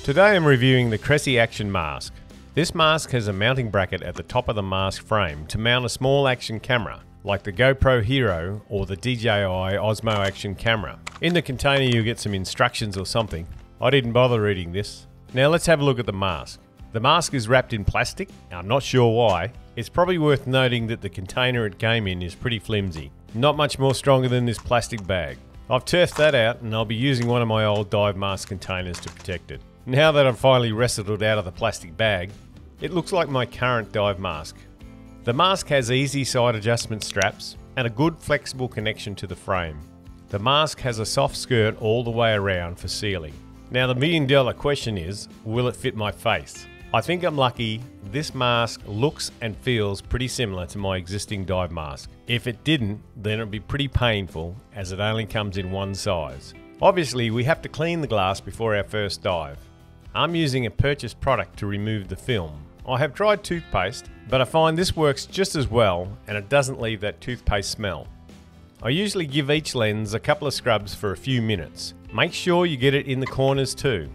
Today I'm reviewing the Cressi Action Mask. This mask has a mounting bracket at the top of the mask frame to mount a small action camera, like the GoPro Hero or the DJI Osmo Action camera. In the container you'll get some instructions or something. I didn't bother reading this. Now let's have a look at the mask. The mask is wrapped in plastic. I'm not sure why. It's probably worth noting that the container it came in is pretty flimsy. Not much more stronger than this plastic bag. I've turfed that out and I'll be using one of my old dive mask containers to protect it. Now that I've finally wrestled it out of the plastic bag, it looks like my current dive mask. The mask has easy side adjustment straps and a good flexible connection to the frame. The mask has a soft skirt all the way around for sealing. Now the $1,000,000 question is, will it fit my face? I think I'm lucky. This mask looks and feels pretty similar to my existing dive mask. If it didn't, then it'd be pretty painful as it only comes in one size. Obviously we have to clean the glass before our first dive. I'm using a purchased product to remove the film. I have tried toothpaste, but I find this works just as well and it doesn't leave that toothpaste smell. I usually give each lens a couple of scrubs for a few minutes. Make sure you get it in the corners too.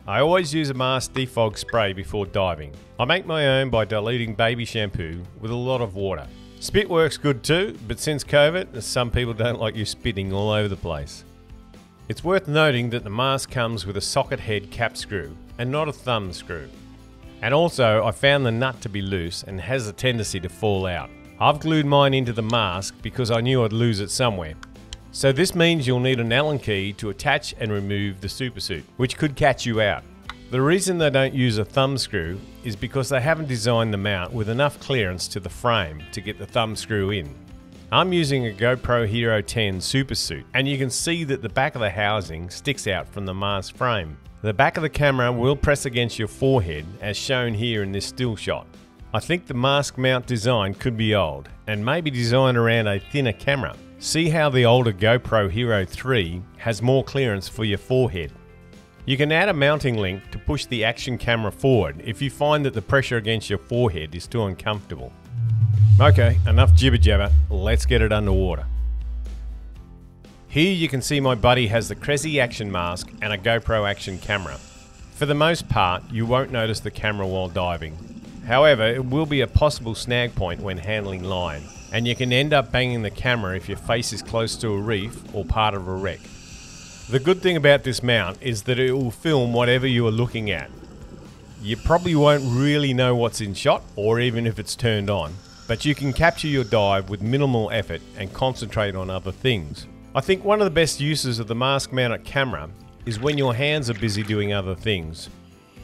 I always use a mask defog spray before diving. I make my own by diluting baby shampoo with a lot of water. Spit works good too, but since COVID, some people don't like you spitting all over the place. It's worth noting that the mask comes with a socket head cap screw and not a thumb screw. And also I found the nut to be loose and has a tendency to fall out. I've glued mine into the mask because I knew I'd lose it somewhere. So this means you'll need an Allen key to attach and remove the supersuit, which could catch you out. The reason they don't use a thumb screw is because they haven't designed the mount with enough clearance to the frame to get the thumb screw in. I'm using a GoPro Hero 10 supersuit and you can see that the back of the housing sticks out from the mask frame. The back of the camera will press against your forehead as shown here in this still shot. I think the mask mount design could be old and maybe designed around a thinner camera. See how the older GoPro Hero 3 has more clearance for your forehead. You can add a mounting link to push the action camera forward if you find that the pressure against your forehead is too uncomfortable. Okay, enough jibber jabber, let's get it underwater. Here you can see my buddy has the Cressi Action Mask and a GoPro Action camera. For the most part, you won't notice the camera while diving. However, it will be a possible snag point when handling line, and you can end up banging the camera if your face is close to a reef or part of a wreck. The good thing about this mount is that it will film whatever you are looking at. You probably won't really know what's in shot or even if it's turned on, but you can capture your dive with minimal effort and concentrate on other things. I think one of the best uses of the mask mounted camera is when your hands are busy doing other things.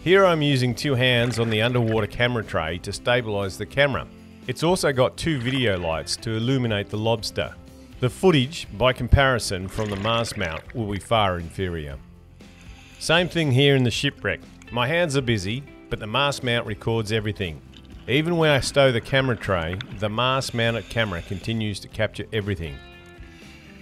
Here I'm using two hands on the underwater camera tray to stabilize the camera. It's also got two video lights to illuminate the lobster. The footage, by comparison from the mask mount, will be far inferior. Same thing here in the shipwreck. My hands are busy, but the mask mount records everything. Even when I stow the camera tray, the mask mounted camera continues to capture everything.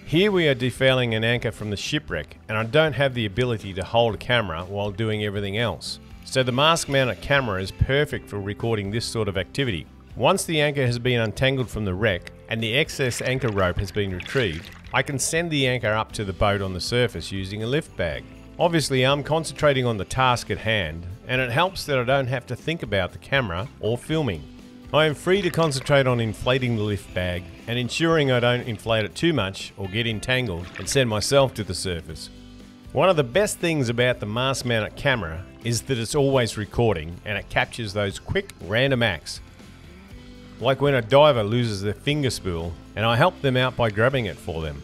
Here we are defouling an anchor from the shipwreck and I don't have the ability to hold a camera while doing everything else. So the mask mounted camera is perfect for recording this sort of activity. Once the anchor has been untangled from the wreck and the excess anchor rope has been retrieved, I can send the anchor up to the boat on the surface using a lift bag. Obviously I'm concentrating on the task at hand and it helps that I don't have to think about the camera or filming. I am free to concentrate on inflating the lift bag and ensuring I don't inflate it too much or get entangled and send myself to the surface. One of the best things about the mask mounted camera is that it's always recording and it captures those quick random acts. Like when a diver loses their finger spool and I help them out by grabbing it for them.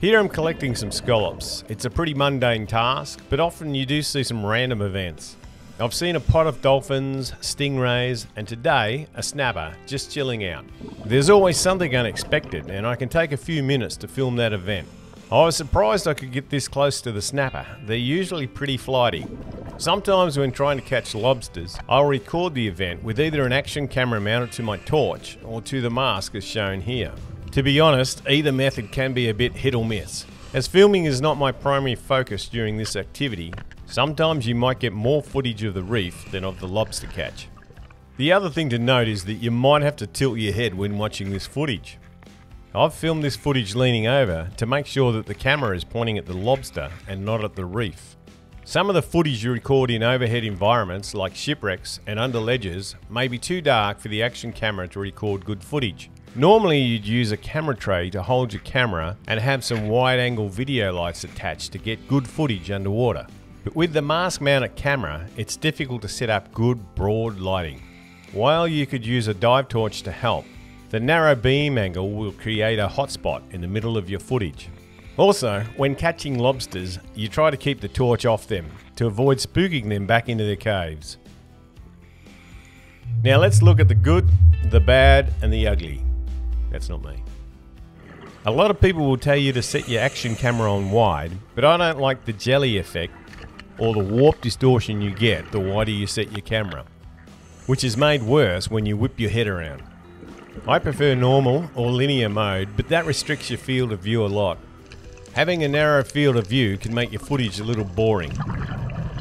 Here I'm collecting some scallops. It's a pretty mundane task, but often you do see some random events. I've seen a pot of dolphins, stingrays, and today a snapper just chilling out. There's always something unexpected and I can take a few minutes to film that event. I was surprised I could get this close to the snapper. They're usually pretty flighty. Sometimes when trying to catch lobsters, I'll record the event with either an action camera mounted to my torch or to the mask as shown here. To be honest, either method can be a bit hit or miss. As filming is not my primary focus during this activity, sometimes you might get more footage of the reef than of the lobster catch. The other thing to note is that you might have to tilt your head when watching this footage. I've filmed this footage leaning over to make sure that the camera is pointing at the lobster and not at the reef. Some of the footage you record in overhead environments like shipwrecks and under ledges may be too dark for the action camera to record good footage. Normally you'd use a camera tray to hold your camera and have some wide angle video lights attached to get good footage underwater. But with the mask mounted camera, it's difficult to set up good broad lighting. While you could use a dive torch to help, the narrow beam angle will create a hotspot in the middle of your footage. Also, when catching lobsters, you try to keep the torch off them to avoid spooking them back into their caves. Now let's look at the good, the bad and the ugly. That's not me. A lot of people will tell you to set your action camera on wide, but I don't like the jelly effect or the warp distortion you get the wider you set your camera, which is made worse when you whip your head around. I prefer normal or linear mode, but that restricts your field of view a lot. Having a narrow field of view can make your footage a little boring,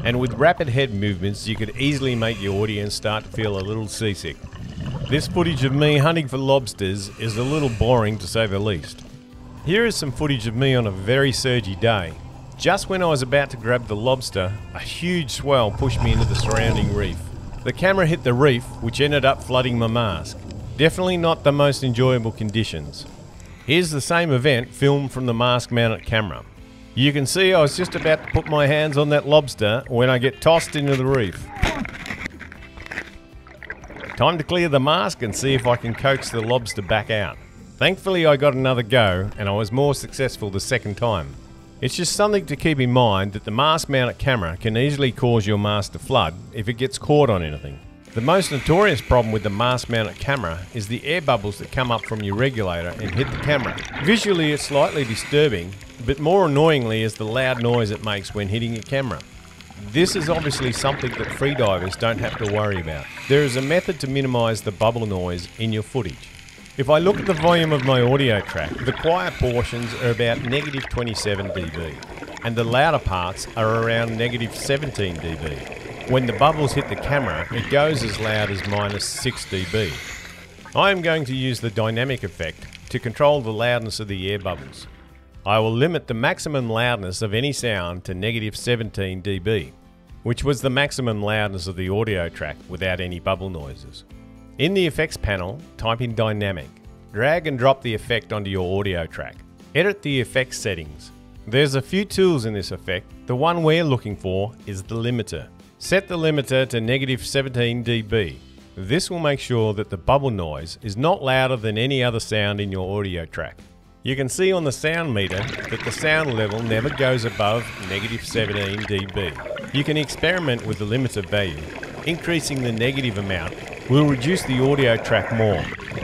and with rapid head movements you could easily make your audience start to feel a little seasick. This footage of me hunting for lobsters is a little boring to say the least. Here is some footage of me on a very surgy day. Just when I was about to grab the lobster, a huge swell pushed me into the surrounding reef. The camera hit the reef, which ended up flooding my mask. Definitely not the most enjoyable conditions. Here's the same event filmed from the mask mounted camera. You can see I was just about to put my hands on that lobster when I get tossed into the reef. Time to clear the mask and see if I can coax the lobster back out. Thankfully I got another go and I was more successful the second time. It's just something to keep in mind that the mask mounted camera can easily cause your mask to flood if it gets caught on anything. The most notorious problem with the mask mounted camera is the air bubbles that come up from your regulator and hit the camera. Visually it's slightly disturbing, but more annoyingly is the loud noise it makes when hitting your camera. This is obviously something that freedivers don't have to worry about. There is a method to minimise the bubble noise in your footage. If I look at the volume of my audio track, the quiet portions are about -27 dB, and the louder parts are around -17 dB. When the bubbles hit the camera, it goes as loud as -6 dB. I am going to use the dynamic effect to control the loudness of the air bubbles. I will limit the maximum loudness of any sound to -17 dB, which was the maximum loudness of the audio track without any bubble noises. In the effects panel, type in dynamic. Drag and drop the effect onto your audio track. Edit the effects settings. There's a few tools in this effect. The one we're looking for is the limiter. Set the limiter to -17 dB. This will make sure that the bubble noise is not louder than any other sound in your audio track. You can see on the sound meter that the sound level never goes above -17 dB. You can experiment with the limiter value. Increasing the negative amount will reduce the audio track more,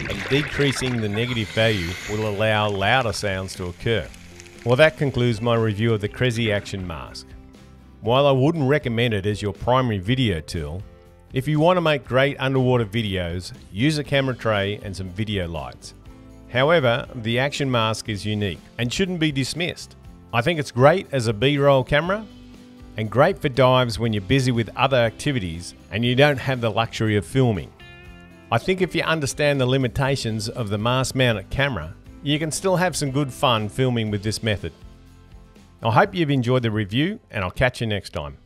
and decreasing the negative value will allow louder sounds to occur. Well, that concludes my review of the Cressi Action Mask. While I wouldn't recommend it as your primary video tool, if you want to make great underwater videos, use a camera tray and some video lights. However, the Action Mask is unique and shouldn't be dismissed. I think it's great as a B-roll camera and great for dives when you're busy with other activities and you don't have the luxury of filming. I think if you understand the limitations of the mask mounted camera, you can still have some good fun filming with this method. I hope you've enjoyed the review and I'll catch you next time.